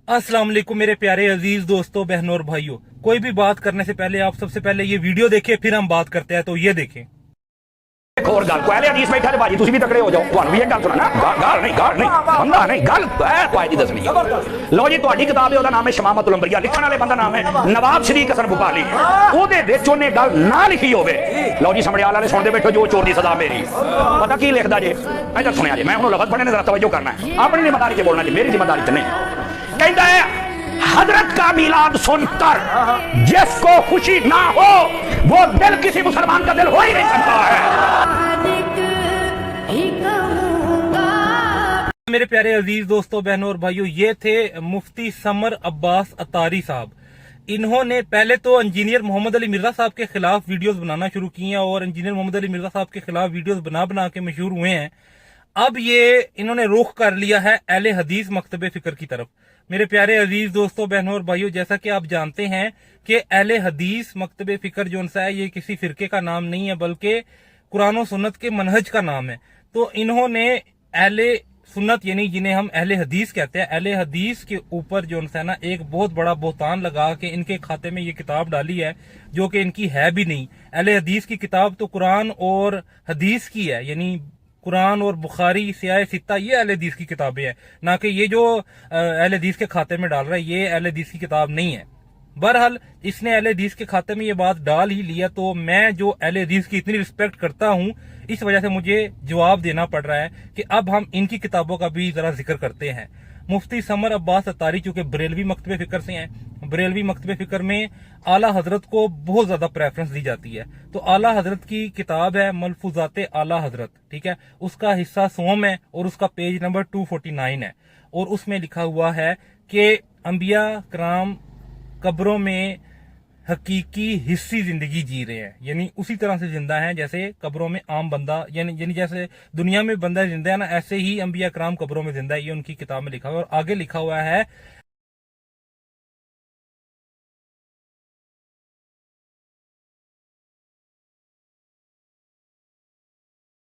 अस्सलाम वालेकुम मेरे प्यारे अजीज दोस्तों, बहनों और भाइयों। कोई भी बात करने से पहले आप सबसे पहले ये वीडियो देखें, फिर हम बात करते हैं। तो ये देखें। एक और गल कोई हदीस बैठा ते भाजी तुसी भी तकड़े हो जाओ। ਤੁਹਾਨੂੰ ਵੀ ਇਹ ਗੱਲ ਸੁਣਾ ਗਾਲ ਨਹੀਂ ਬੰਦਾ ਨਹੀਂ ਗੱਲ ਐ ਕੋਈ ਦੀ ਦੱਸਣੀ। ਲਓ ਜੀ ਤੁਹਾਡੀ ਕਿਤਾਬ ਹੈ, ਉਹਦਾ ਨਾਮ ਹੈ ਸ਼ਮਾਮਤੁਲ ਅੰਬਿਆ। ਲਿਖਣ ਵਾਲੇ ਬੰਦਾ ਨਾਮ ਹੈ ਨਵਾਬ ਸ਼ਰੀਕ ਹਸਨ ਭੁਪਾਲੀ। ਉਹਦੇ ਵਿੱਚ ਉਹਨੇ ਗੱਲ ਨਾ ਲਿਖੀ ਹੋਵੇ। ਲਓ ਜੀ ਸਮੜਿਆਲ ਵਾਲੇ ਸੁਣਦੇ ਬੈਠੋ, ਜੋ ਚੋਰ ਦੀ ਸਜ਼ਾ ਮੇਰੀ। ਪਤਾ ਕੀ ਲਿਖਦਾ ਜੇ? ਇੱਧਰ ਸੁਣਿਆ ਜੇ, ਮੈਂ ਹੁਣ ਲਫ਼ਜ਼ ਪੜ੍ਹਨੇ ਜ਼ਰਾ ਤਵੱਜੋ ਕਰਨਾ ਹੈ। ਆਪਣੀ ਜ਼ਿੰਮੇਵਾਰੀ 'ਚ ਬੋਲਣਾ ਜੀ, ਮੇਰੀ ਜ਼ਿੰਮੇਵਾਰੀ 'ਚ ਨਹੀਂ। कहता है हजरत का मिलाद सुनकर जिसको खुशी ना हो वो दिल किसी मुसलमान का दिल हो ही नहीं सकता है। मेरे प्यारे अजीज दोस्तों, बहनों और भाइयों, ये थे मुफ्ती समर अब्बास अतारी साहब। इन्होंने पहले तो इंजीनियर मोहम्मद अली मिर्जा साहब के खिलाफ वीडियोस बनाना शुरू किए हैं और इंजीनियर मोहम्मद अली मिर्जा साहब के खिलाफ वीडियोस बना बना के मशहूर हुए हैं। अब ये इन्होंने रुख कर लिया है अहले हदीस मकतबे फिक्र की तरफ। मेरे प्यारे अजीज दोस्तों, बहनों और भाइयों, जैसा कि आप जानते हैं कि अहले हदीस मकतबे फिक्र जो सा है, ये किसी फिरके का नाम नहीं है बल्कि कुरान और सुन्नत के मनहज का नाम है। तो इन्होंने अहले सुन्नत यानी जिन्हें हम अहले हदीस कहते हैं, अहले हदीस के ऊपर जो है ना एक बहुत बड़ा बोहतान लगा के इनके खाते में ये किताब डाली है, जो कि इनकी है भी नहीं। अहले हदीस की किताब तो कुरान और हदीस की है, यानी कुरान और बुखारी, सियाह सित्ता, ये अहले हदीस की किताबें हैं, ना कि ये जो अहले हदीस के खाते में डाल रहा है, ये अहले हदीस की किताब नहीं है। बहरहाल इसने अहले हदीस के खाते में ये बात डाल ही लिया, तो मैं जो अहले हदीस की इतनी रिस्पेक्ट करता हूँ, इस वजह से मुझे जवाब देना पड़ रहा है कि अब हम इनकी किताबों का भी जरा जिक्र करते हैं। मुफ्ती समर अब्बास अतारी चूंकि बरेलवी मकतबे फिक्र से हैं, बरेलवी मकतबे फिक्र में आला हजरत को बहुत ज्यादा प्रेफरेंस दी जाती है। तो आला हजरत की किताब है मलफूजाते आला हजरत, ठीक है, उसका हिस्सा सोम है और उसका पेज नंबर 249 है। और उसमें लिखा हुआ है कि अंबिया कराम कब्रों में हकीकी हिस्सी जिंदगी जी रहे हैं, यानी उसी तरह से जिंदा हैं जैसे कब्रों में आम बंदा, यानी जैसे दुनिया में बंदा जिंदा है ना, ऐसे ही अंबिया कराम कब्रों में जिंदा है। ये उनकी किताब में लिखा हुआ है। और आगे लिखा हुआ है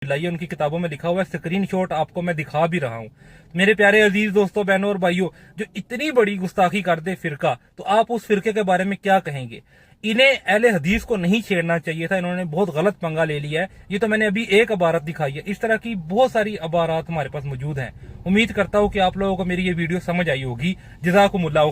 लाइए, उनकी किताबों में लिखा हुआ है, स्क्रीन शॉट आपको मैं दिखा भी रहा हूं। मेरे प्यारे अजीज दोस्तों, बहनों और भाइयों, जो इतनी बड़ी गुस्ताखी कर दे फिरका, तो आप उस फिरके के बारे में क्या कहेंगे? इन्हें अहले हदीस को नहीं छेड़ना चाहिए था, इन्होंने बहुत गलत पंगा ले लिया है। ये तो मैंने अभी एक अबारत दिखाई है, इस तरह की बहुत सारी अबारात हमारे पास मौजूद हैं। उम्मीद करता हूं कि आप लोगों को मेरी ये वीडियो समझ आई होगी। जज़ाकुमुल्लाह खैर।